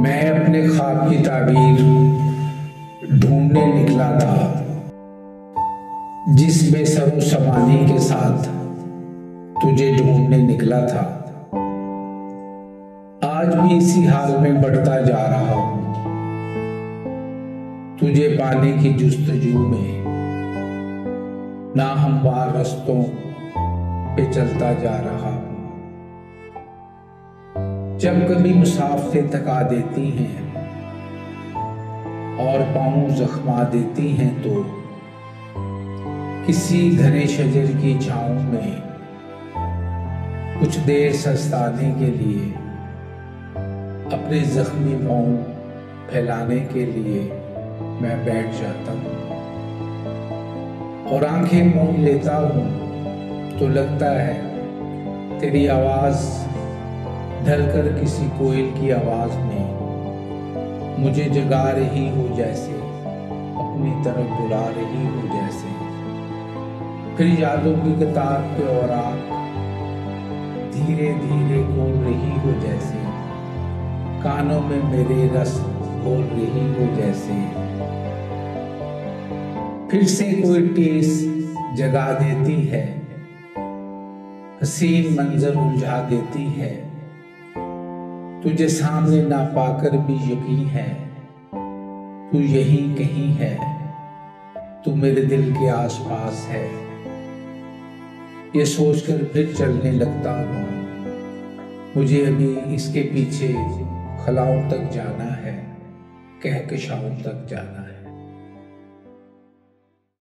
मैं अपने ख्वाब की ताबीर ढूंढने निकला था, जिस बेसरो समानी के साथ तुझे ढूंढने निकला था। आज भी इसी हाल में बढ़ता जा रहा हूं, तुझे पाने की जुस्तजू में ना हमवार रास्तों पे चलता जा रहा हूं। जब कभी मुसाफिर थका देती हैं और पाँव जख्मा देती हैं, तो किसी घने शजर की छाँव में कुछ देर सस्ताने के लिए, अपने जख्मी पाँव फैलाने के लिए मैं बैठ जाता हूँ और आंखें मूंद लेता हूँ, तो लगता है तेरी आवाज़ ढलकर किसी कोयल की आवाज़ में मुझे जगा रही हो, जैसे अपनी तरफ बुला रही हो जैसे। फिर यादों की कतार पे और आँख धीरे धीरे खोल रही हो, जैसे कानों में मेरे रस घोल रही हो जैसे। फिर से कोई टीस जगा देती है, हसीन मंजर उलझा देती है। तुझे सामने ना पाकर भी यकीन है, तू यहीं कहीं है, तू मेरे दिल के आसपास है। ये सोचकर फिर चलने लगता हूँ, मुझे अभी इसके पीछे खलाओं तक जाना है, कहकशाओं तक जाना है।